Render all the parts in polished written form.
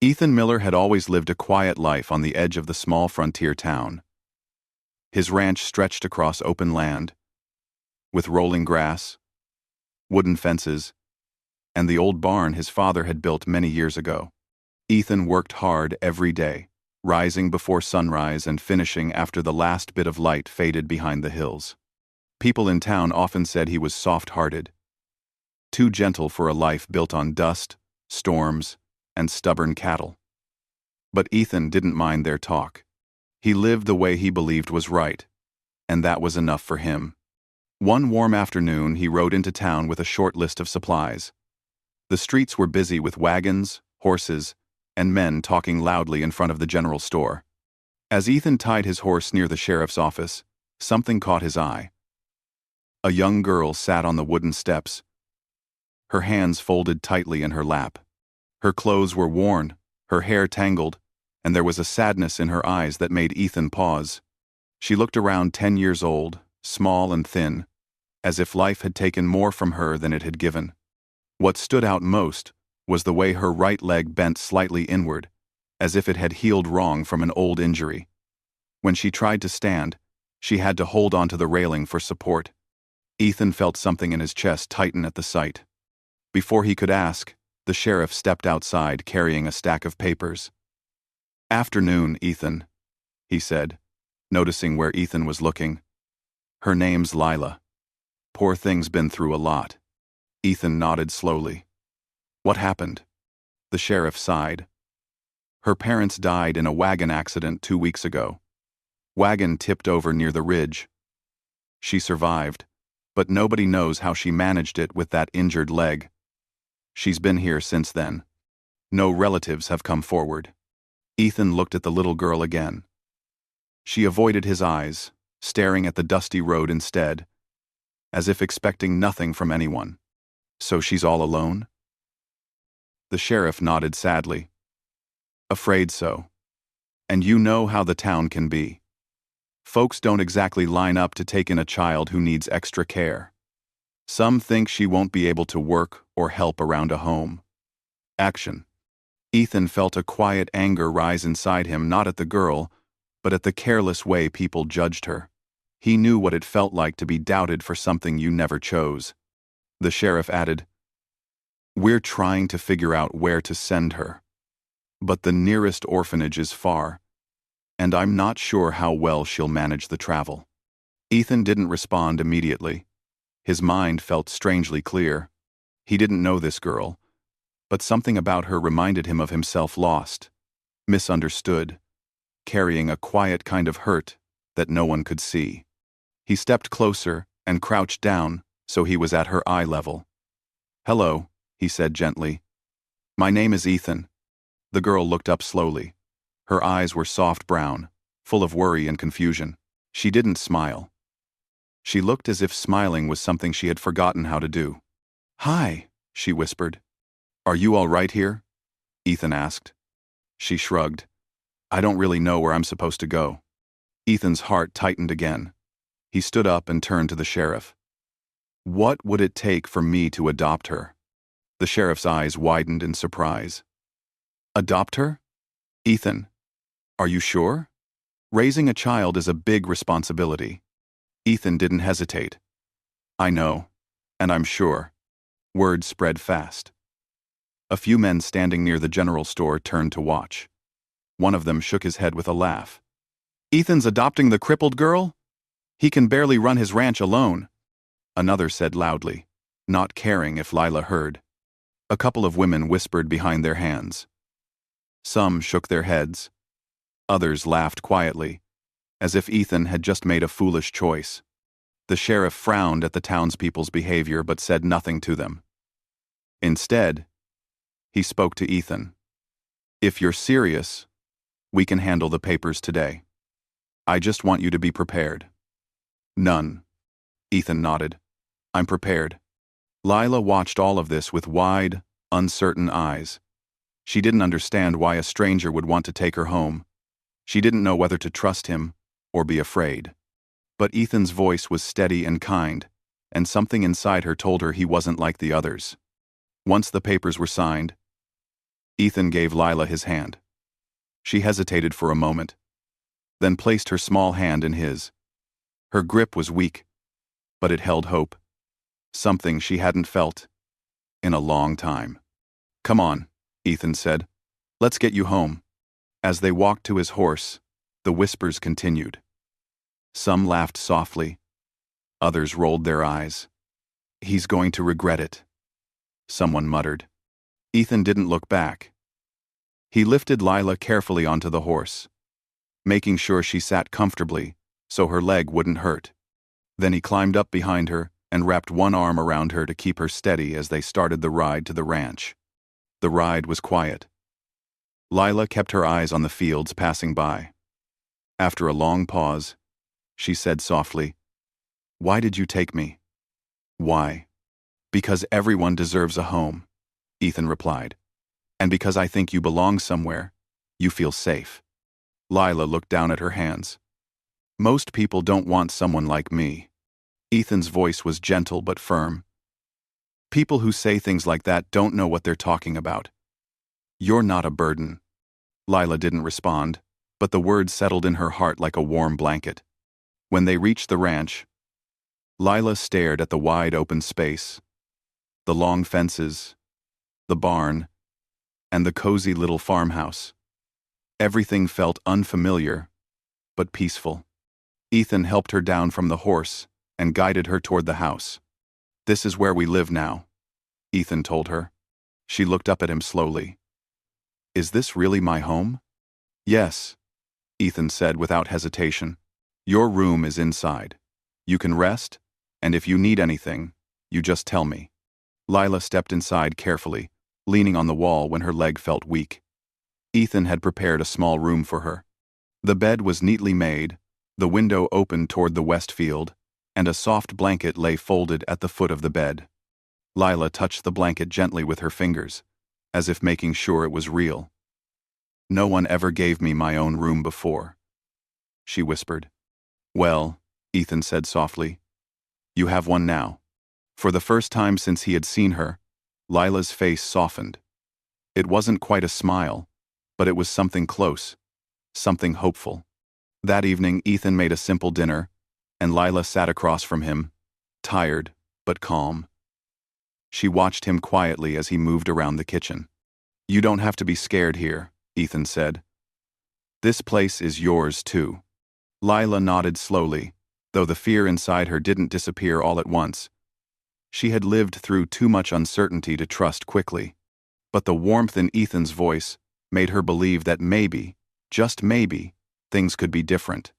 Ethan Miller had always lived a quiet life on the edge of the small frontier town. His ranch stretched across open land, with rolling grass, wooden fences, and the old barn his father had built many years ago. Ethan worked hard every day, rising before sunrise and finishing after the last bit of light faded behind the hills. People in town often said he was soft-hearted, too gentle for a life built on dust, storms, and stubborn cattle. But Ethan didn't mind their talk. He lived the way he believed was right, and that was enough for him. One warm afternoon, he rode into town with a short list of supplies. The streets were busy with wagons, horses, and men talking loudly in front of the general store. As Ethan tied his horse near the sheriff's office, something caught his eye. A young girl sat on the wooden steps, her hands folded tightly in her lap. Her clothes were worn, her hair tangled, and there was a sadness in her eyes that made Ethan pause. She looked around 10 years old, small and thin, as if life had taken more from her than it had given. What stood out most was the way her right leg bent slightly inward, as if it had healed wrong from an old injury. When she tried to stand, she had to hold onto the railing for support. Ethan felt something in his chest tighten at the sight. Before he could ask, the sheriff stepped outside carrying a stack of papers. "Afternoon, Ethan," he said, noticing where Ethan was looking. "Her name's Lila. Poor thing's been through a lot." Ethan nodded slowly. "What happened?" The sheriff sighed. "Her parents died in a wagon accident 2 weeks ago. Wagon tipped over near the ridge. She survived, but nobody knows how she managed it with that injured leg. She's been here since then. No relatives have come forward." Ethan looked at the little girl again. She avoided his eyes, staring at the dusty road instead, as if expecting nothing from anyone. "So she's all alone?" The sheriff nodded sadly. "Afraid so. And you know how the town can be. Folks don't exactly line up to take in a child who needs extra care. Some think she won't be able to work or help around a home." Action. Ethan felt a quiet anger rise inside him, not at the girl, but at the careless way people judged her. He knew what it felt like to be doubted for something you never chose. The sheriff added, "We're trying to figure out where to send her. But the nearest orphanage is far, and I'm not sure how well she'll manage the travel." Ethan didn't respond immediately. His mind felt strangely clear. He didn't know this girl, but something about her reminded him of himself lost, misunderstood, carrying a quiet kind of hurt that no one could see. He stepped closer and crouched down so he was at her eye level. "Hello," he said gently. "My name is Ethan." The girl looked up slowly. Her eyes were soft brown, full of worry and confusion. She didn't smile. She looked as if smiling was something she had forgotten how to do. "Hi," she whispered. "Are you all right here?" Ethan asked. She shrugged. "I don't really know where I'm supposed to go." Ethan's heart tightened again. He stood up and turned to the sheriff. "What would it take for me to adopt her?" The sheriff's eyes widened in surprise. "Adopt her? Ethan, are you sure? Raising a child is a big responsibility." Ethan didn't hesitate. "I know, and I'm sure." Word spread fast. A few men standing near the general store turned to watch. One of them shook his head with a laugh. "Ethan's adopting the crippled girl? He can barely run his ranch alone." Another said loudly, not caring if Lila heard. A couple of women whispered behind their hands. Some shook their heads. Others laughed quietly, as if Ethan had just made a foolish choice. The sheriff frowned at the townspeople's behavior but said nothing to them. Instead, he spoke to Ethan. "If you're serious, we can handle the papers today. I just want you to be prepared." "None." Ethan nodded. "I'm prepared." Lila watched all of this with wide, uncertain eyes. She didn't understand why a stranger would want to take her home. She didn't know whether to trust him or be afraid. But Ethan's voice was steady and kind, and something inside her told her he wasn't like the others. Once the papers were signed, Ethan gave Lila his hand. She hesitated for a moment, then placed her small hand in his. Her grip was weak, but it held hope, something she hadn't felt in a long time. "Come on," Ethan said. "Let's get you home." As they walked to his horse, the whispers continued. Some laughed softly, others rolled their eyes. "He's going to regret it," someone muttered. Ethan didn't look back. He lifted Lila carefully onto the horse, making sure she sat comfortably so her leg wouldn't hurt. Then he climbed up behind her and wrapped one arm around her to keep her steady as they started the ride to the ranch. The ride was quiet. Lila kept her eyes on the fields passing by. After a long pause, she said softly, "Why did you take me?" "Why?" "Because everyone deserves a home," Ethan replied. "And because I think you belong somewhere, you feel safe." Lila looked down at her hands. "Most people don't want someone like me." Ethan's voice was gentle but firm. "People who say things like that don't know what they're talking about. You're not a burden." Lila didn't respond, but the words settled in her heart like a warm blanket. When they reached the ranch, Lila stared at the wide open space, the long fences, the barn, and the cozy little farmhouse. Everything felt unfamiliar, but peaceful. Ethan helped her down from the horse and guided her toward the house. "This is where we live now," Ethan told her. She looked up at him slowly. "Is this really my home?" "Yes," Ethan said without hesitation. "Your room is inside. You can rest, and if you need anything, you just tell me." Lila stepped inside carefully, leaning on the wall when her leg felt weak. Ethan had prepared a small room for her. The bed was neatly made, the window opened toward the west field, and a soft blanket lay folded at the foot of the bed. Lila touched the blanket gently with her fingers, as if making sure it was real. "No one ever gave me my own room before," she whispered. "Well," Ethan said softly, "you have one now." For the first time since he had seen her, Lila's face softened. It wasn't quite a smile, but it was something close, something hopeful. That evening, Ethan made a simple dinner, and Lila sat across from him, tired but calm. She watched him quietly as he moved around the kitchen. "You don't have to be scared here," Ethan said. "This place is yours too." Lila nodded slowly, though the fear inside her didn't disappear all at once. She had lived through too much uncertainty to trust quickly. But the warmth in Ethan's voice made her believe that maybe, just maybe, things could be different.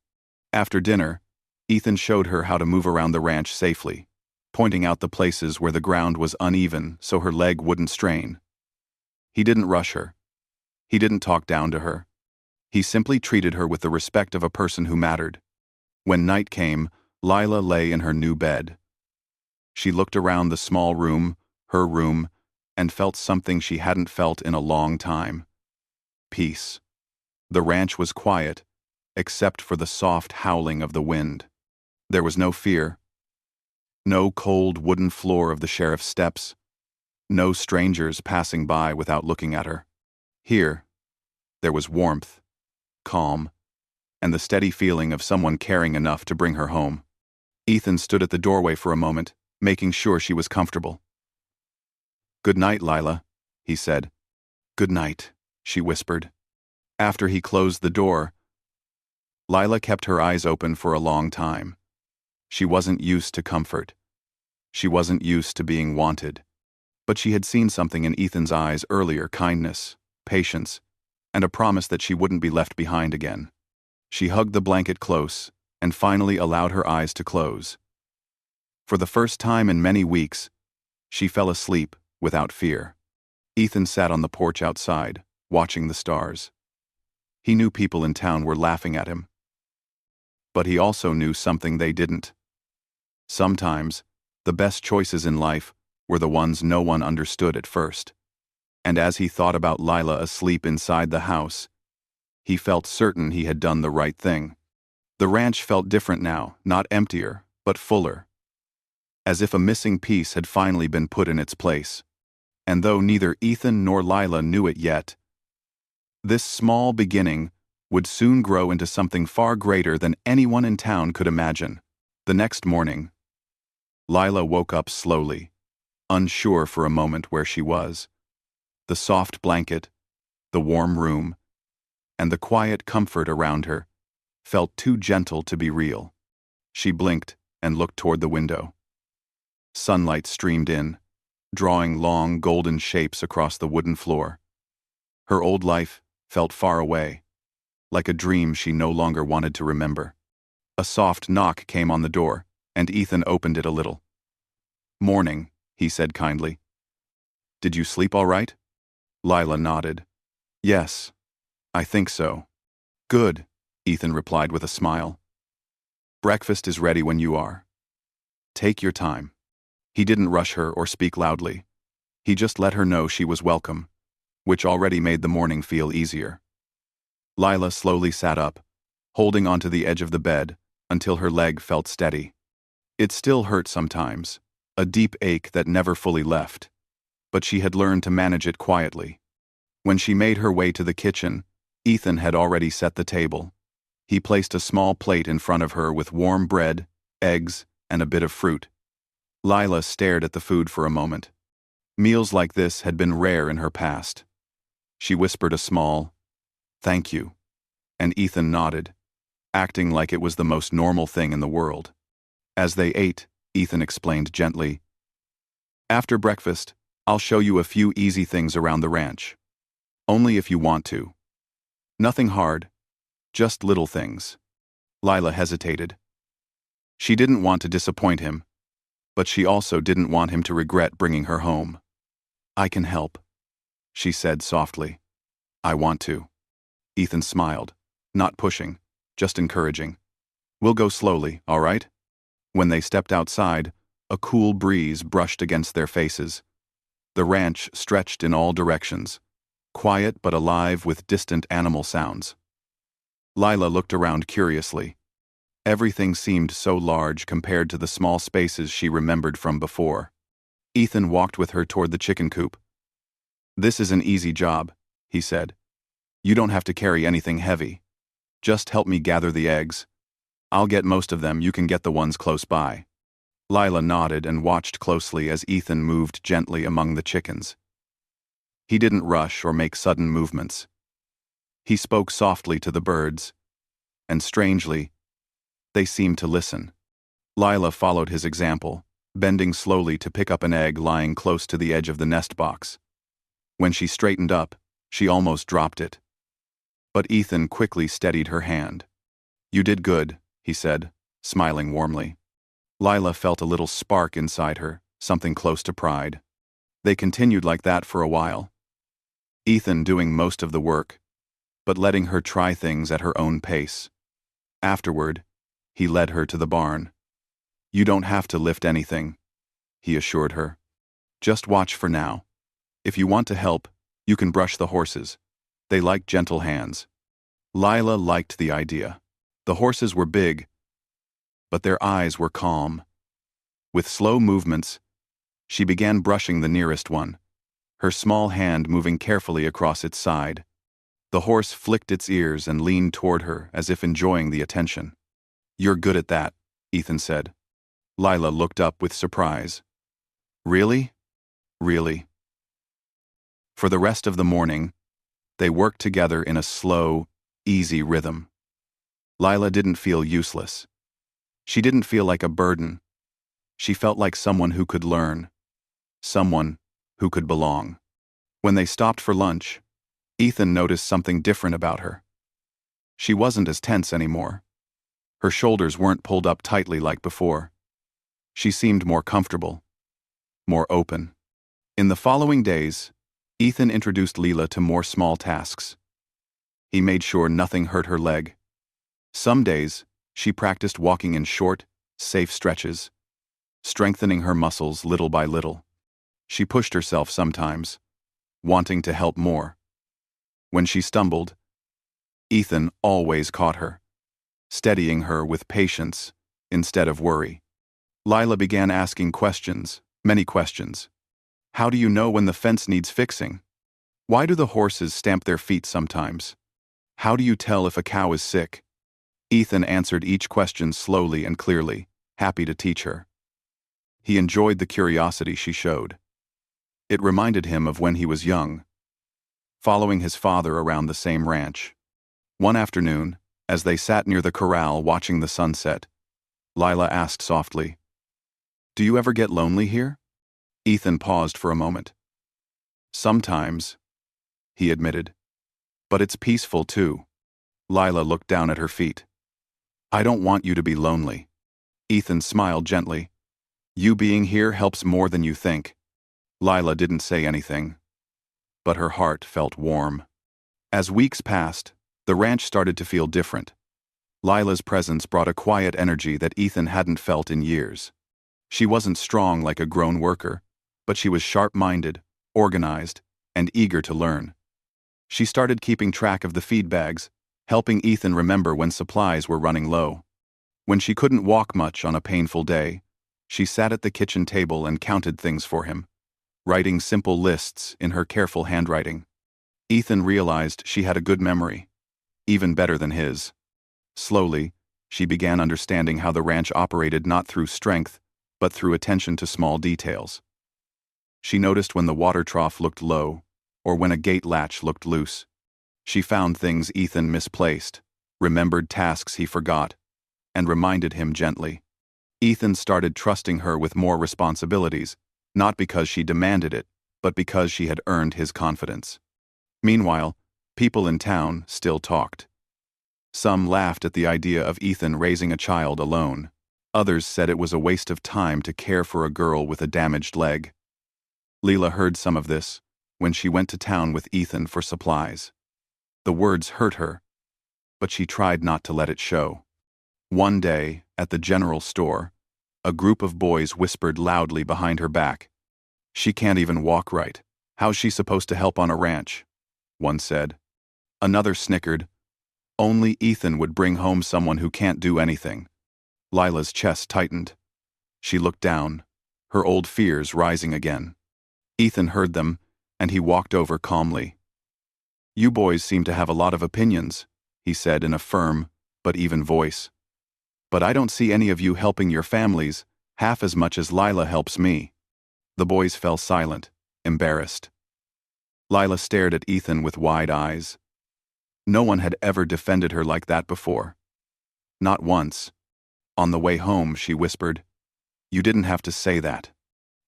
After dinner, Ethan showed her how to move around the ranch safely, pointing out the places where the ground was uneven so her leg wouldn't strain. He didn't rush her. He didn't talk down to her. He simply treated her with the respect of a person who mattered. When night came, Lila lay in her new bed. She looked around the small room, her room, and felt something she hadn't felt in a long time. Peace. The ranch was quiet, except for the soft howling of the wind. There was no fear. No cold wooden floor of the sheriff's steps. No strangers passing by without looking at her. Here, there was warmth, calm, and the steady feeling of someone caring enough to bring her home. Ethan stood at the doorway for a moment, making sure she was comfortable. "Good night, Lila," he said. "Good night," she whispered. After he closed the door, Lila kept her eyes open for a long time. She wasn't used to comfort. She wasn't used to being wanted. But she had seen something in Ethan's eyes earlier: kindness, patience, and a promise that she wouldn't be left behind again. She hugged the blanket close and finally allowed her eyes to close. For the first time in many weeks, she fell asleep without fear. Ethan sat on the porch outside, watching the stars. He knew people in town were laughing at him. But he also knew something they didn't. Sometimes, the best choices in life were the ones no one understood at first. And as he thought about Lila asleep inside the house, he felt certain he had done the right thing. The ranch felt different now, not emptier, but fuller. As if a missing piece had finally been put in its place. And though neither Ethan nor Lila knew it yet, this small beginning would soon grow into something far greater than anyone in town could imagine. The next morning, Lila woke up slowly, unsure for a moment where she was. The soft blanket, the warm room, and the quiet comfort around her felt too gentle to be real. She blinked and looked toward the window. Sunlight streamed in, drawing long golden shapes across the wooden floor. Her old life felt far away, like a dream she no longer wanted to remember. A soft knock came on the door, and Ethan opened it a little. "Morning," he said kindly. "Did you sleep all right?" Lila nodded. "Yes, I think so." "Good," Ethan replied with a smile. "Breakfast is ready when you are. Take your time." He didn't rush her or speak loudly. He just let her know she was welcome, which already made the morning feel easier. Lila slowly sat up, holding onto the edge of the bed until her leg felt steady. It still hurt sometimes, a deep ache that never fully left, but she had learned to manage it quietly. When she made her way to the kitchen, Ethan had already set the table. He placed a small plate in front of her with warm bread, eggs, and a bit of fruit. Lila stared at the food for a moment. Meals like this had been rare in her past. She whispered a small, "Thank you," and Ethan nodded, acting like it was the most normal thing in the world. As they ate, Ethan explained gently, "After breakfast, I'll show you a few easy things around the ranch. Only if you want to. Nothing hard, just little things." Lila hesitated. She didn't want to disappoint him, but she also didn't want him to regret bringing her home. "I can help," she said softly. "I want to." Ethan smiled, not pushing, just encouraging. "We'll go slowly, all right?" When they stepped outside, a cool breeze brushed against their faces. The ranch stretched in all directions, quiet but alive with distant animal sounds. Lila looked around curiously. Everything seemed so large compared to the small spaces she remembered from before. Ethan walked with her toward the chicken coop. "This is an easy job," he said. "You don't have to carry anything heavy. Just help me gather the eggs. I'll get most of them, you can get the ones close by." Lila nodded and watched closely as Ethan moved gently among the chickens. He didn't rush or make sudden movements. He spoke softly to the birds, and strangely, they seemed to listen. Lila followed his example, bending slowly to pick up an egg lying close to the edge of the nest box. When she straightened up, she almost dropped it. But Ethan quickly steadied her hand. "You did good," he said, smiling warmly. Lila felt a little spark inside her, something close to pride. They continued like that for a while. Ethan doing most of the work, but letting her try things at her own pace. Afterward, he led her to the barn. "You don't have to lift anything," he assured her. "Just watch for now. If you want to help, you can brush the horses. They like gentle hands." Lila liked the idea. The horses were big, but their eyes were calm. With slow movements, she began brushing the nearest one, her small hand moving carefully across its side. The horse flicked its ears and leaned toward her as if enjoying the attention. "You're good at that," Ethan said. Lila looked up with surprise. "Really? Really?" For the rest of the morning, they worked together in a slow, easy rhythm. Lila didn't feel useless. She didn't feel like a burden. She felt like someone who could learn, someone who could belong. When they stopped for lunch, Ethan noticed something different about her. She wasn't as tense anymore. Her shoulders weren't pulled up tightly like before. She seemed more comfortable, more open. In the following days, Ethan introduced Lila to more small tasks. He made sure nothing hurt her leg. Some days, she practiced walking in short, safe stretches, strengthening her muscles little by little. She pushed herself sometimes, wanting to help more. When she stumbled, Ethan always caught her, steadying her with patience instead of worry. Lila began asking questions, many questions. How do you know when the fence needs fixing? Why do the horses stamp their feet sometimes? How do you tell if a cow is sick? Ethan answered each question slowly and clearly, happy to teach her. He enjoyed the curiosity she showed. It reminded him of when he was young, following his father around the same ranch. One afternoon, as they sat near the corral watching the sunset, Lila asked softly, "Do you ever get lonely here?" Ethan paused for a moment. "Sometimes," he admitted. "But it's peaceful too." Lila looked down at her feet. "I don't want you to be lonely." Ethan smiled gently. "You being here helps more than you think." Lila didn't say anything, but her heart felt warm. As weeks passed, the ranch started to feel different. Lila's presence brought a quiet energy that Ethan hadn't felt in years. She wasn't strong like a grown worker, but she was sharp-minded, organized, and eager to learn. She started keeping track of the feed bags, helping Ethan remember when supplies were running low. When she couldn't walk much on a painful day, she sat at the kitchen table and counted things for him, writing simple lists in her careful handwriting. Ethan realized she had a good memory, even better than his. Slowly, she began understanding how the ranch operated not through strength, but through attention to small details. She noticed when the water trough looked low, or when a gate latch looked loose. She found things Ethan misplaced, remembered tasks he forgot, and reminded him gently. Ethan started trusting her with more responsibilities, not because she demanded it, but because she had earned his confidence. Meanwhile, people in town still talked. Some laughed at the idea of Ethan raising a child alone. Others said it was a waste of time to care for a girl with a damaged leg. Leela heard some of this when she went to town with Ethan for supplies. The words hurt her, but she tried not to let it show. One day, at the general store, a group of boys whispered loudly behind her back. "She can't even walk right. How's she supposed to help on a ranch?" one said. Another snickered. "Only Ethan would bring home someone who can't do anything." Lila's chest tightened. She looked down, her old fears rising again. Ethan heard them, and he walked over calmly. "You boys seem to have a lot of opinions," he said in a firm but even voice. "But I don't see any of you helping your families half as much as Lila helps me." The boys fell silent, embarrassed. Lila stared at Ethan with wide eyes. No one had ever defended her like that before. Not once. On the way home, she whispered, "You didn't have to say that."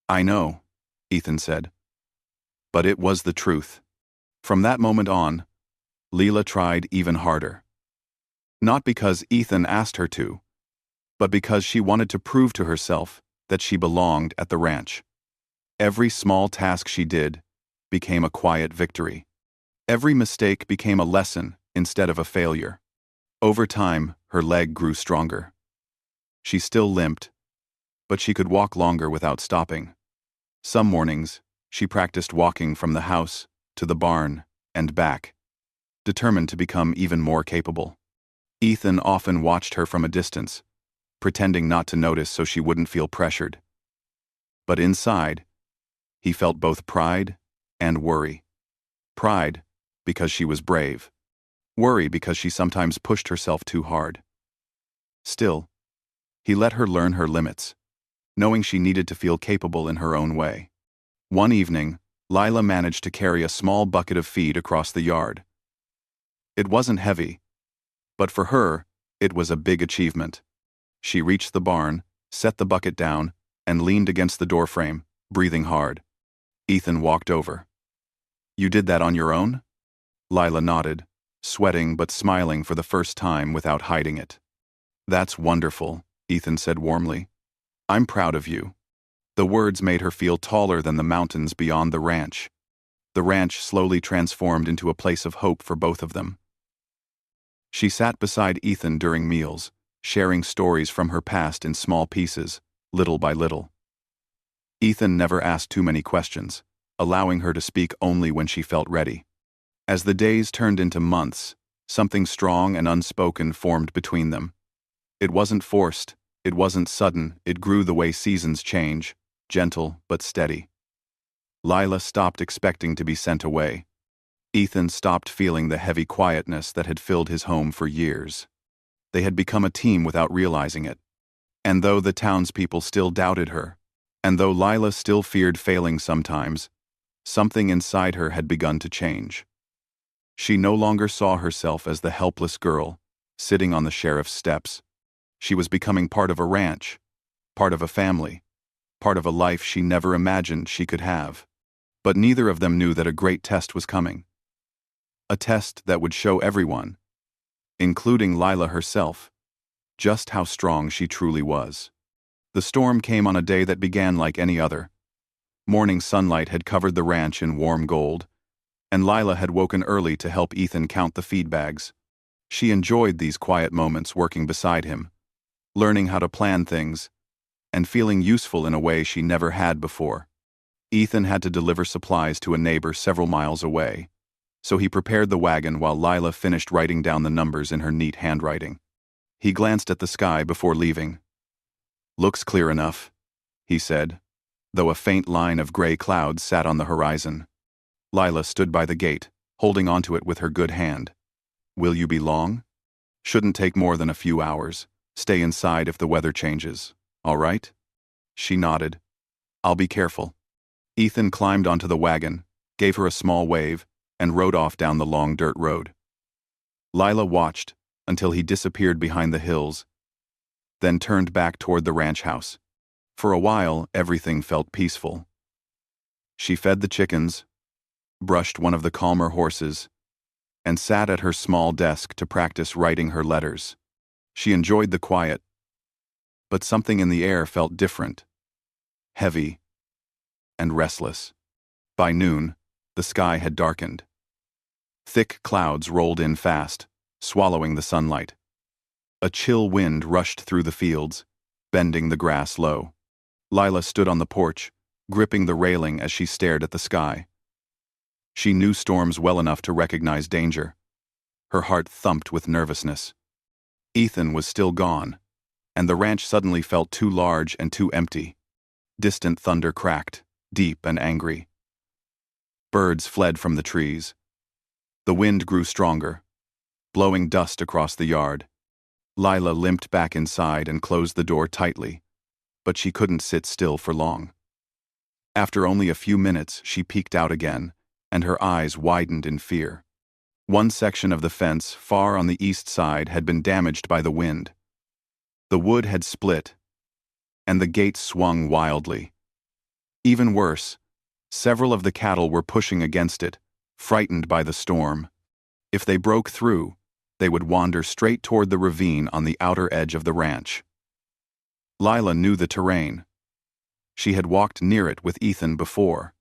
"I know," Ethan said. But it was the truth. From that moment on, Leela tried even harder. Not because Ethan asked her to, but because she wanted to prove to herself that she belonged at the ranch. Every small task she did became a quiet victory. Every mistake became a lesson instead of a failure. Over time, her leg grew stronger. She still limped, but she could walk longer without stopping. Some mornings, she practiced walking from the house to the barn and back, determined to become even more capable. Ethan often watched her from a distance, pretending not to notice so she wouldn't feel pressured. But inside, he felt both pride and worry. Pride, because she was brave. Worry, because she sometimes pushed herself too hard. Still, he let her learn her limits, knowing she needed to feel capable in her own way. One evening, Lila managed to carry a small bucket of feed across the yard. It wasn't heavy, but for her, it was a big achievement. She reached the barn, set the bucket down, and leaned against the doorframe, breathing hard. Ethan walked over. "You did that on your own?" Lila nodded, sweating but smiling for the first time without hiding it. "That's wonderful," Ethan said warmly. "I'm proud of you." The words made her feel taller than the mountains beyond the ranch. The ranch slowly transformed into a place of hope for both of them. She sat beside Ethan during meals, sharing stories from her past in small pieces, little by little. Ethan never asked too many questions, allowing her to speak only when she felt ready. As the days turned into months, something strong and unspoken formed between them. It wasn't forced, it wasn't sudden, it grew the way seasons change, gentle but steady. Lila stopped expecting to be sent away. Ethan stopped feeling the heavy quietness that had filled his home for years. They had become a team without realizing it. And though the townspeople still doubted her, and though Lila still feared failing sometimes, something inside her had begun to change. She no longer saw herself as the helpless girl, sitting on the sheriff's steps. She was becoming part of a ranch, part of a family, part of a life she never imagined she could have. But neither of them knew that a great test was coming. A test that would show everyone, including Lila herself, just how strong she truly was. The storm came on a day that began like any other. Morning sunlight had covered the ranch in warm gold, and Lila had woken early to help Ethan count the feed bags. She enjoyed these quiet moments working beside him, learning how to plan things, and feeling useful in a way she never had before. Ethan had to deliver supplies to a neighbor several miles away, so he prepared the wagon while Lila finished writing down the numbers in her neat handwriting. He glanced at the sky before leaving. "Looks clear enough," he said, though a faint line of gray clouds sat on the horizon. Lila stood by the gate, holding onto it with her good hand. "Will you be long?" "Shouldn't take more than a few hours. Stay inside if the weather changes. All right?" She nodded. "I'll be careful." Ethan climbed onto the wagon, gave her a small wave, and rode off down the long dirt road. Lila watched until he disappeared behind the hills, then turned back toward the ranch house. For a while, everything felt peaceful. She fed the chickens, brushed one of the calmer horses, and sat at her small desk to practice writing her letters. She enjoyed the quiet, but something in the air felt different, heavy, and restless. By noon, the sky had darkened. Thick clouds rolled in fast, swallowing the sunlight. A chill wind rushed through the fields, bending the grass low. Lila stood on the porch, gripping the railing as she stared at the sky. She knew storms well enough to recognize danger. Her heart thumped with nervousness. Ethan was still gone, and the ranch suddenly felt too large and too empty. Distant thunder cracked, deep and angry. Birds fled from the trees. The wind grew stronger, blowing dust across the yard. Lila limped back inside and closed the door tightly, but she couldn't sit still for long. After only a few minutes, she peeked out again, and her eyes widened in fear. One section of the fence far on the east side had been damaged by the wind. The wood had split, and the gate swung wildly. Even worse, several of the cattle were pushing against it, frightened by the storm. If they broke through, they would wander straight toward the ravine on the outer edge of the ranch. Lila knew the terrain. She had walked near it with Ethan before.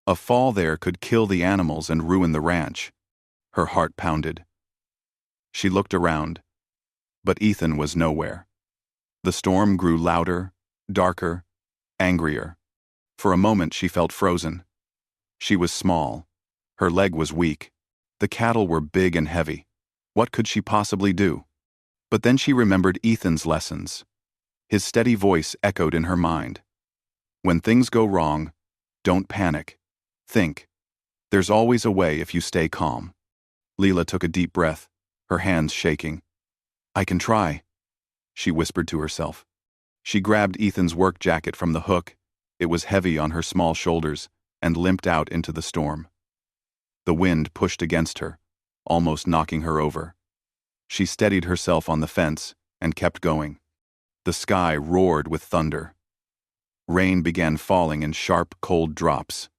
A fall there could kill the animals and ruin the ranch. Her heart pounded. She looked around, but Ethan was nowhere. The storm grew louder, darker, angrier. For a moment she felt frozen. She was small. Her leg was weak. The cattle were big and heavy. What could she possibly do? But then she remembered Ethan's lessons. His steady voice echoed in her mind. When things go wrong, don't panic. Think. There's always a way if you stay calm. Lila took a deep breath, her hands shaking. "I can try," she whispered to herself. She grabbed Ethan's work jacket from the hook. It was heavy on her small shoulders, and limped out into the storm. The wind pushed against her, almost knocking her over. She steadied herself on the fence and kept going. The sky roared with thunder. Rain began falling in sharp, cold drops.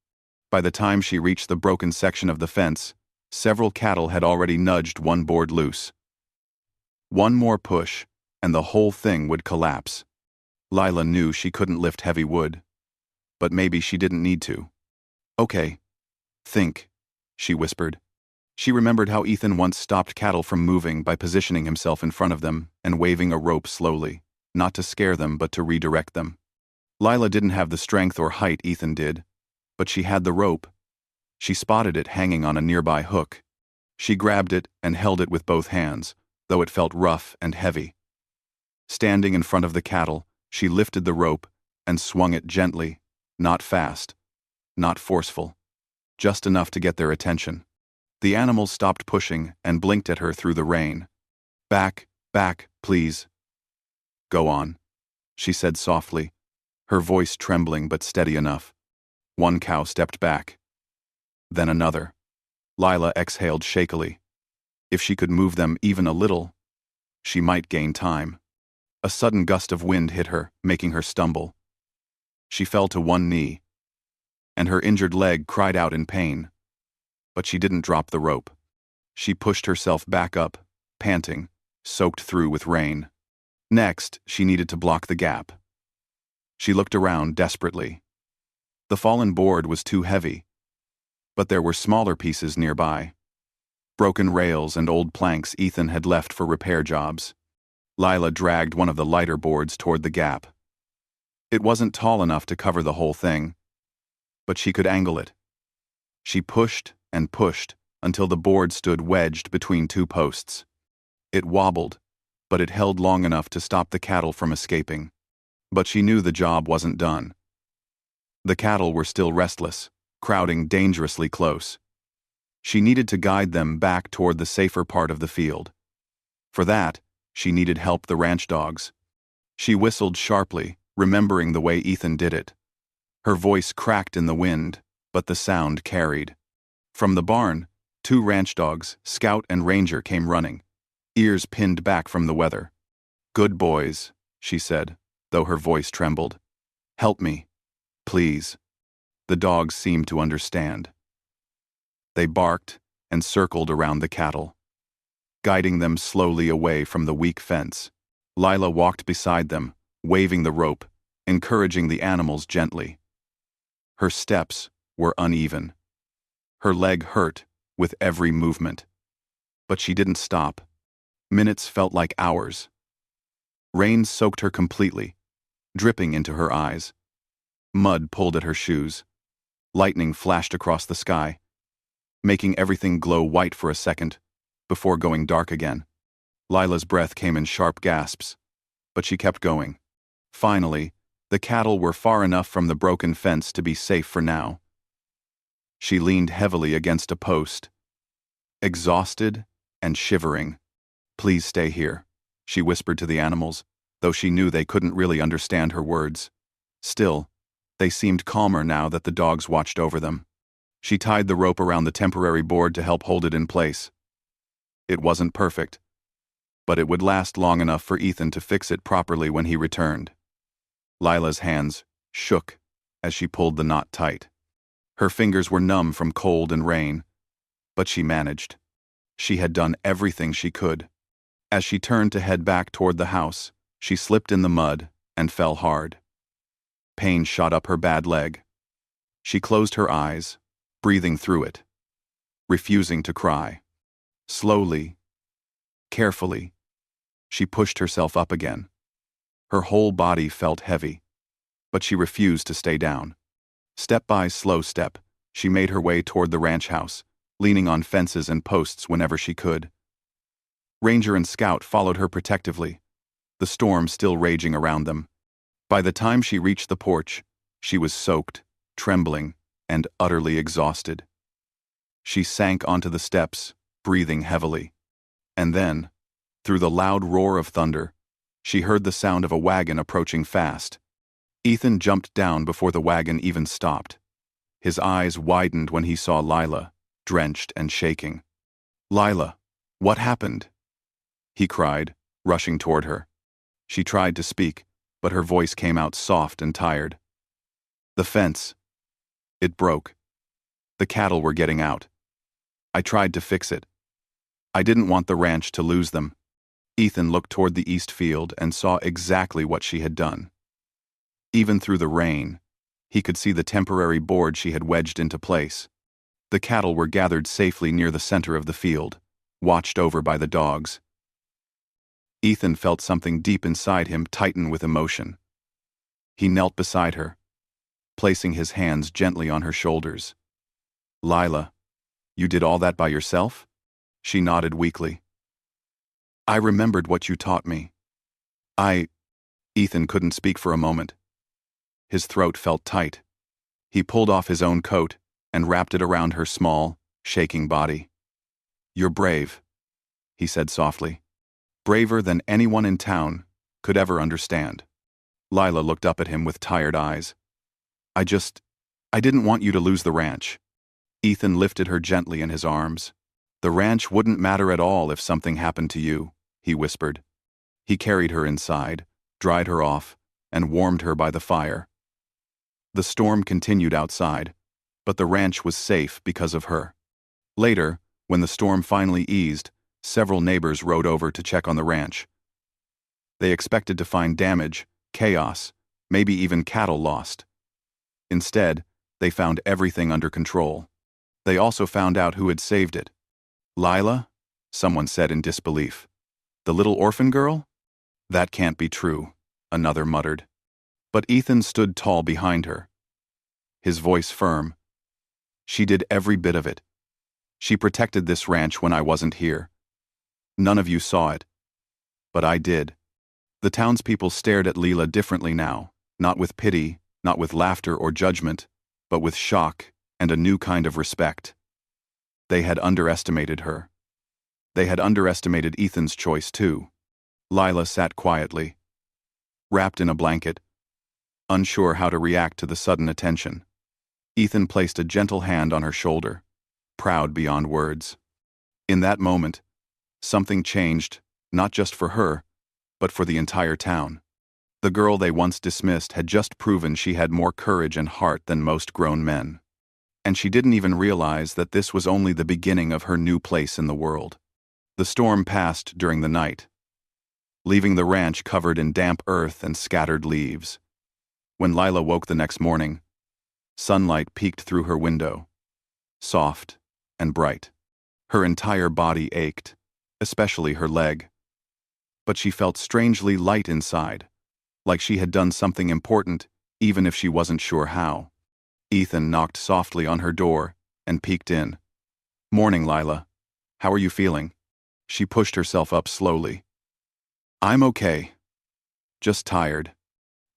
By the time she reached the broken section of the fence, several cattle had already nudged one board loose. One more push, and the whole thing would collapse. Lila knew she couldn't lift heavy wood, but maybe she didn't need to. "Okay. Think," she whispered. She remembered how Ethan once stopped cattle from moving by positioning himself in front of them and waving a rope slowly, not to scare them but to redirect them. Lila didn't have the strength or height Ethan did, but she had the rope. She spotted it hanging on a nearby hook. She grabbed it and held it with both hands, though it felt rough and heavy. Standing in front of the cattle, she lifted the rope and swung it gently, not fast. not forceful. Just enough to get their attention. The animals stopped pushing and blinked at her through the rain. Back, back, please. Go on, she said softly, her voice trembling but steady enough. One cow stepped back. Then another. Lila exhaled shakily. If she could move them even a little, she might gain time. A sudden gust of wind hit her, making her stumble. She fell to one knee, and her injured leg cried out in pain. But she didn't drop the rope. She pushed herself back up, panting, soaked through with rain. Next, she needed to block the gap. She looked around desperately. The fallen board was too heavy, but there were smaller pieces nearby. Broken rails and old planks Ethan had left for repair jobs. Lila dragged one of the lighter boards toward the gap. It wasn't tall enough to cover the whole thing, but she could angle it. She pushed and pushed until the board stood wedged between two posts. It wobbled, but it held long enough to stop the cattle from escaping. But she knew the job wasn't done. The cattle were still restless, crowding dangerously close. She needed to guide them back toward the safer part of the field. For that, she needed help the ranch dogs. She whistled sharply, remembering the way Ethan did it. Her voice cracked in the wind, but the sound carried. From the barn, two ranch dogs, Scout and Ranger, came running, ears pinned back from the weather. "Good boys," she said, though her voice trembled. "Help me, please." The dogs seemed to understand. They barked and circled around the cattle, guiding them slowly away from the weak fence. Lila walked beside them, waving the rope, encouraging the animals gently. Her steps were uneven. Her leg hurt with every movement. But she didn't stop. Minutes felt like hours. Rain soaked her completely, dripping into her eyes. Mud pulled at her shoes. Lightning flashed across the sky, making everything glow white for a second, before going dark again. Lila's breath came in sharp gasps, but she kept going. Finally, the cattle were far enough from the broken fence to be safe for now. She leaned heavily against a post, exhausted and shivering. "Please stay here," she whispered to the animals, though she knew they couldn't really understand her words. Still, they seemed calmer now that the dogs watched over them. She tied the rope around the temporary board to help hold it in place. It wasn't perfect, but it would last long enough for Ethan to fix it properly when he returned. Lila's hands shook as she pulled the knot tight. Her fingers were numb from cold and rain, but she managed. She had done everything she could. As she turned to head back toward the house, she slipped in the mud and fell hard. Pain shot up her bad leg. She closed her eyes, breathing through it, refusing to cry. Slowly, carefully, she pushed herself up again. Her whole body felt heavy, but she refused to stay down. Step by slow step, she made her way toward the ranch house, leaning on fences and posts whenever she could. Ranger and Scout followed her protectively, the storm still raging around them. By the time she reached the porch, she was soaked, trembling, and utterly exhausted. She sank onto the steps, breathing heavily. And then, through the loud roar of thunder, she heard the sound of a wagon approaching fast. Ethan jumped down before the wagon even stopped. His eyes widened when he saw Lila, drenched and shaking. "Lila, what happened?" he cried, rushing toward her. She tried to speak, but her voice came out soft and tired. "The fence. It broke. The cattle were getting out. I tried to fix it. I didn't want the ranch to lose them." Ethan looked toward the east field and saw exactly what she had done. Even through the rain, he could see the temporary board she had wedged into place. The cattle were gathered safely near the center of the field, watched over by the dogs. Ethan felt something deep inside him tighten with emotion. He knelt beside her, placing his hands gently on her shoulders. "Lila, you did all that by yourself?" She nodded weakly. "I remembered what you taught me. Ethan couldn't speak for a moment. His throat felt tight. He pulled off his own coat and wrapped it around her small, shaking body. "You're brave," he said softly. "Braver than anyone in town could ever understand." Lila looked up at him with tired eyes. I didn't want you to lose the ranch." Ethan lifted her gently in his arms. "The ranch wouldn't matter at all if something happened to you," he whispered. He carried her inside, dried her off, and warmed her by the fire. The storm continued outside, but the ranch was safe because of her. Later, when the storm finally eased, several neighbors rode over to check on the ranch. They expected to find damage, chaos, maybe even cattle lost. Instead, they found everything under control. They also found out who had saved it. "Lila?" someone said in disbelief. "The little orphan girl?" "That can't be true," another muttered. But Ethan stood tall behind her, his voice firm. "She did every bit of it. She protected this ranch when I wasn't here. None of you saw it, but I did." The townspeople stared at Lila differently now, not with pity, not with laughter or judgment, but with shock and a new kind of respect. They had underestimated her. They had underestimated Ethan's choice too. Lila sat quietly, wrapped in a blanket, unsure how to react to the sudden attention. Ethan placed a gentle hand on her shoulder, proud beyond words. In that moment, something changed, not just for her, but for the entire town. The girl they once dismissed had just proven she had more courage and heart than most grown men. And she didn't even realize that this was only the beginning of her new place in the world. The storm passed during the night, leaving the ranch covered in damp earth and scattered leaves. When Lila woke the next morning, sunlight peeked through her window, soft and bright. Her entire body ached, especially her leg. But she felt strangely light inside, like she had done something important, even if she wasn't sure how. Ethan knocked softly on her door and peeked in. "Morning, Lila. How are you feeling?" She pushed herself up slowly. "I'm okay. Just tired.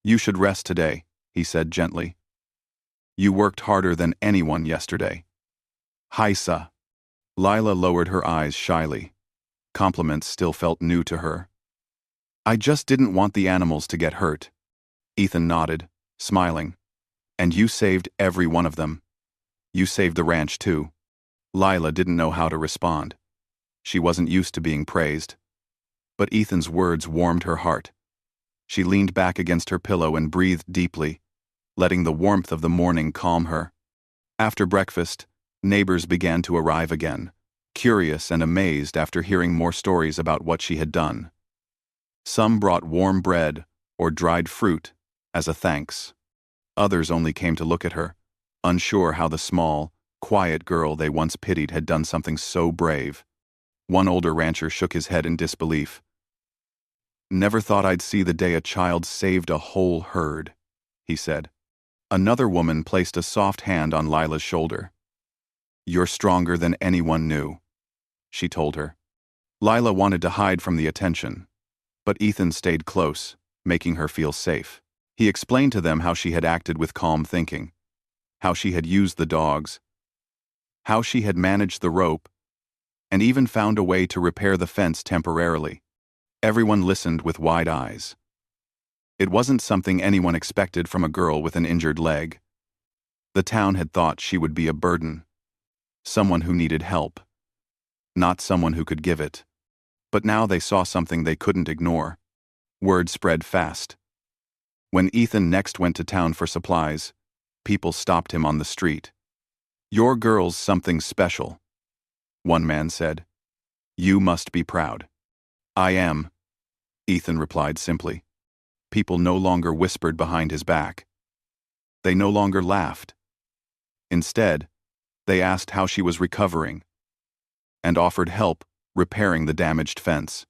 You should rest today," he said gently. "You worked harder than anyone yesterday." "Haisa." Lila lowered her eyes shyly. Compliments still felt new to her. "I just didn't want the animals to get hurt." Ethan nodded, smiling. "And you saved every one of them. You saved the ranch too." Lila didn't know how to respond. She wasn't used to being praised. But Ethan's words warmed her heart. She leaned back against her pillow and breathed deeply, letting the warmth of the morning calm her. After breakfast, neighbors began to arrive again, curious and amazed after hearing more stories about what she had done. Some brought warm bread or dried fruit as a thanks. Others only came to look at her, unsure how the small, quiet girl they once pitied had done something so brave. One older rancher shook his head in disbelief. "Never thought I'd see the day a child saved a whole herd," he said. Another woman placed a soft hand on Lila's shoulder. "You're stronger than anyone knew," she told her. Lila wanted to hide from the attention, but Ethan stayed close, making her feel safe. He explained to them how she had acted with calm thinking, how she had used the dogs, how she had managed the rope, and even found a way to repair the fence temporarily. Everyone listened with wide eyes. It wasn't something anyone expected from a girl with an injured leg. The town had thought she would be a burden, someone who needed help, not someone who could give it. But now they saw something they couldn't ignore. Word spread fast. When Ethan next went to town for supplies, people stopped him on the street. "Your girl's something special," one man said. "You must be proud." "I am," Ethan replied simply. People no longer whispered behind his back. They no longer laughed. Instead, they asked how she was recovering and offered help repairing the damaged fence.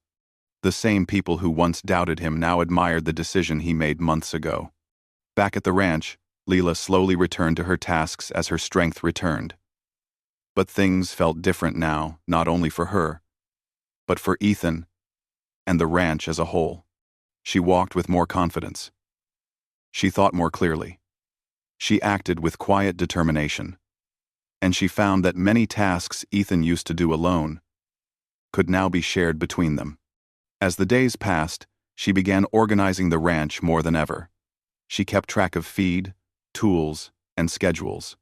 The same people who once doubted him now admired the decision he made months ago. Back at the ranch, Lila slowly returned to her tasks as her strength returned. But things felt different now, not only for her, but for Ethan and the ranch as a whole. She walked with more confidence. She thought more clearly. She acted with quiet determination, and she found that many tasks Ethan used to do alone could now be shared between them. As the days passed, she began organizing the ranch more than ever. She kept track of feed, tools, and schedules.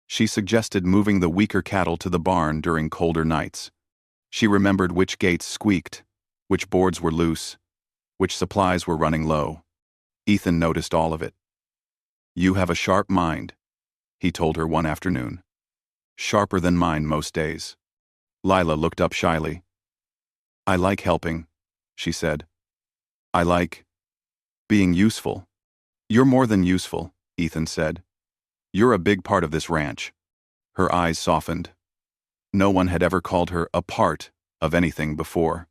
She suggested moving the weaker cattle to the barn during colder nights. She remembered which gates squeaked, which boards were loose, which supplies were running low. Ethan noticed all of it. "You have a sharp mind," he told her one afternoon. "Sharper than mine most days." Lila looked up shyly. "I like helping," she said. "I like being useful." "You're more than useful," Ethan said. "You're a big part of this ranch." Her eyes softened. No one had ever called her a part of anything before.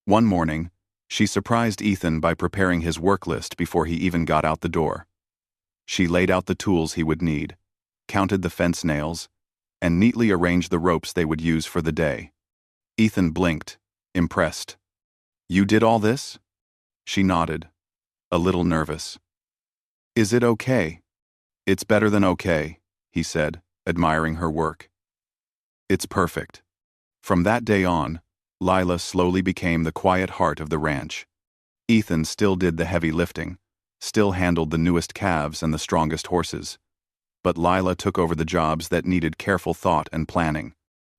One morning, she surprised Ethan by preparing his work list before he even got out the door. She laid out the tools he would need, counted the fence nails, and neatly arranged the ropes they would use for the day. Ethan blinked, impressed. "You did all this?" She nodded, a little nervous. "Is it okay?" "It's better than okay," he said, admiring her work. "It's perfect." From that day on, Lila slowly became the quiet heart of the ranch. Ethan still did the heavy lifting, still handled the newest calves and the strongest horses. But Lila took over the jobs that needed careful thought and planning.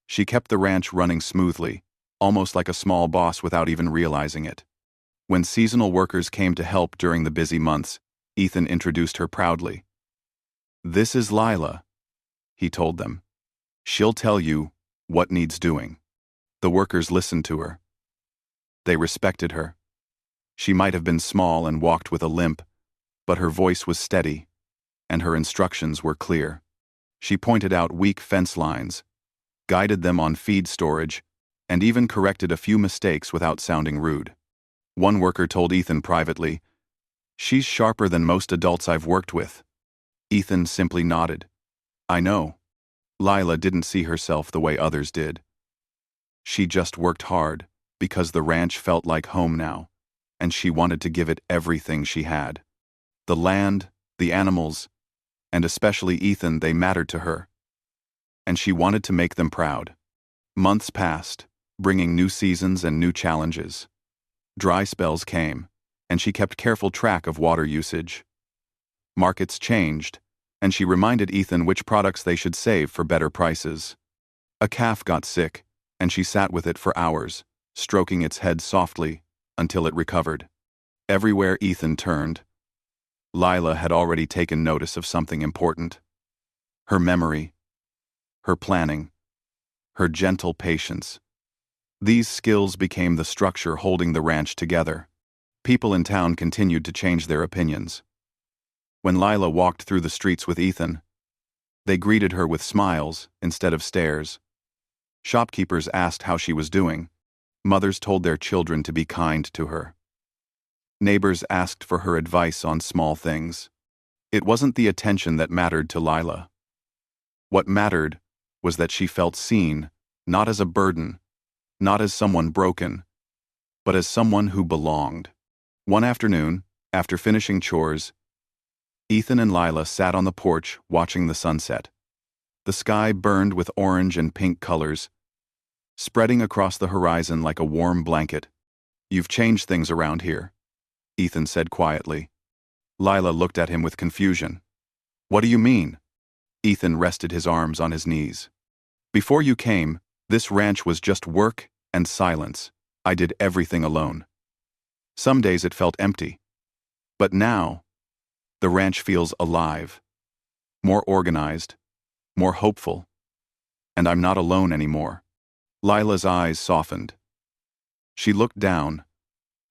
She kept the ranch running smoothly, almost like a small boss without even realizing it. When seasonal workers came to help during the busy months, Ethan introduced her proudly. "This is Lila," he told them. "She'll tell you what needs doing." The workers listened to her. They respected her. She might have been small and walked with a limp, but her voice was steady, and her instructions were clear. She pointed out weak fence lines, guided them on feed storage, and even corrected a few mistakes without sounding rude. One worker told Ethan privately, "She's sharper than most adults I've worked with." Ethan simply nodded. "I know." Lila didn't see herself the way others did. She just worked hard, because the ranch felt like home now, and she wanted to give it everything she had. The land, the animals, and especially Ethan, they mattered to her. And she wanted to make them proud. Months passed, bringing new seasons and new challenges. Dry spells came, and she kept careful track of water usage. Markets changed, and she reminded Ethan which products they should save for better prices. A calf got sick, and she sat with it for hours, stroking its head softly until it recovered. Everywhere Ethan turned, Lila had already taken notice of something important. Her memory, her planning, her gentle patience. These skills became the structure holding the ranch together. People in town continued to change their opinions. When Lila walked through the streets with Ethan, they greeted her with smiles instead of stares. Shopkeepers asked how she was doing. Mothers told their children to be kind to her. Neighbors asked for her advice on small things. It wasn't the attention that mattered to Lila. What mattered was that she felt seen, not as a burden, not as someone broken, but as someone who belonged. One afternoon, after finishing chores, Ethan and Lila sat on the porch watching the sunset. The sky burned with orange and pink colors, spreading across the horizon like a warm blanket. "You've changed things around here," Ethan said quietly. Lila looked at him with confusion. "What do you mean?" Ethan rested his arms on his knees. "Before you came, this ranch was just work and silence. I did everything alone. Some days it felt empty. But now, the ranch feels alive, more organized, more hopeful. And I'm not alone anymore." Lila's eyes softened. She looked down,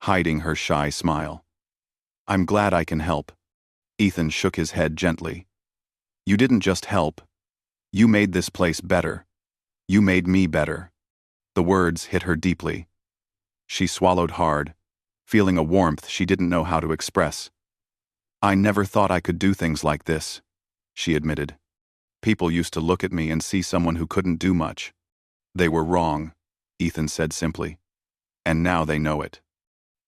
hiding her shy smile. "I'm glad I can help." Ethan shook his head gently. "You didn't just help. You made this place better. You made me better." The words hit her deeply. She swallowed hard, feeling a warmth she didn't know how to express. "I never thought I could do things like this," she admitted. "People used to look at me and see someone who couldn't do much." "They were wrong," Ethan said simply. "And now they know it."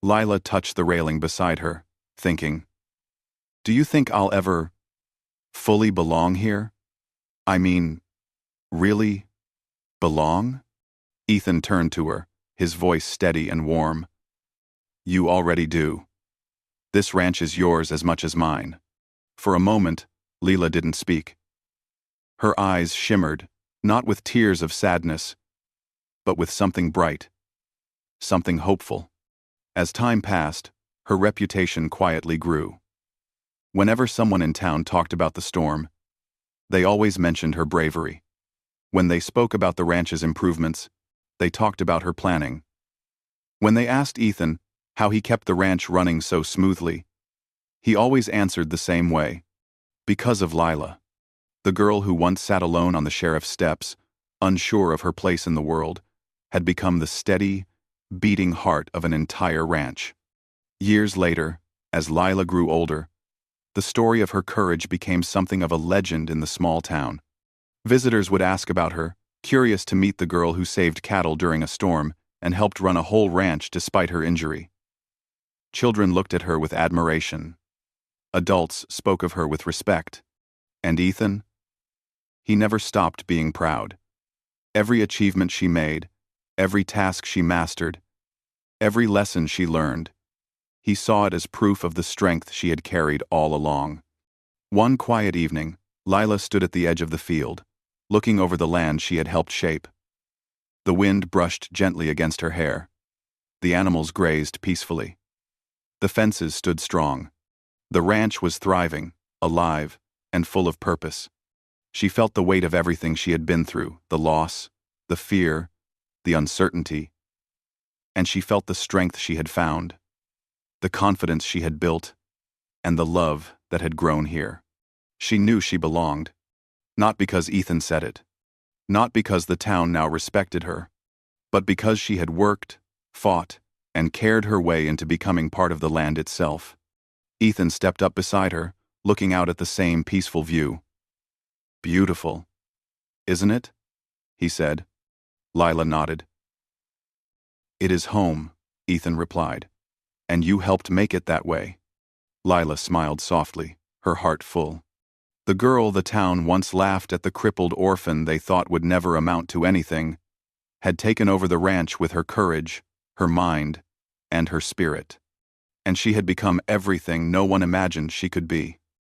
Lila touched the railing beside her, thinking, "Do you think I'll ever Fully belong here? I mean, really belong? Ethan turned to her, his voice steady and warm. You already do. This ranch is yours as much as mine. For a moment, Leela didn't speak. Her eyes shimmered, not with tears of sadness, but with something bright, something hopeful. As time passed, her reputation quietly grew. Whenever someone in town talked about the storm, they always mentioned her bravery. When they spoke about the ranch's improvements, they talked about her planning. When they asked Ethan how he kept the ranch running so smoothly, he always answered the same way. Because of Lila, the girl who once sat alone on the sheriff's steps, unsure of her place in the world, had become the steady, beating heart of an entire ranch. Years later, as Lila grew older, the story of her courage became something of a legend in the small town. Visitors would ask about her, curious to meet the girl who saved cattle during a storm and helped run a whole ranch despite her injury. Children looked at her with admiration. Adults spoke of her with respect. And Ethan? He never stopped being proud. Every achievement she made, every task she mastered, every lesson she learned, he saw it as proof of the strength she had carried all along. One quiet evening, Lila stood at the edge of the field, looking over the land she had helped shape. The wind brushed gently against her hair. The animals grazed peacefully. The fences stood strong. The ranch was thriving, alive, and full of purpose. She felt the weight of everything she had been through, the loss, the fear, the uncertainty. And she felt the strength she had found, the confidence she had built, and the love that had grown here. She knew she belonged, not because Ethan said it, not because the town now respected her, but because she had worked, fought, and cared her way into becoming part of the land itself. Ethan stepped up beside her, looking out at the same peaceful view. Beautiful, isn't it? He said. Lila nodded. It is home, Ethan replied. And you helped make it that way. Lila smiled softly, her heart full. The girl the town once laughed at, the crippled orphan they thought would never amount to anything, had taken over the ranch with her courage, her mind, and her spirit. And she had become everything no one imagined she could be.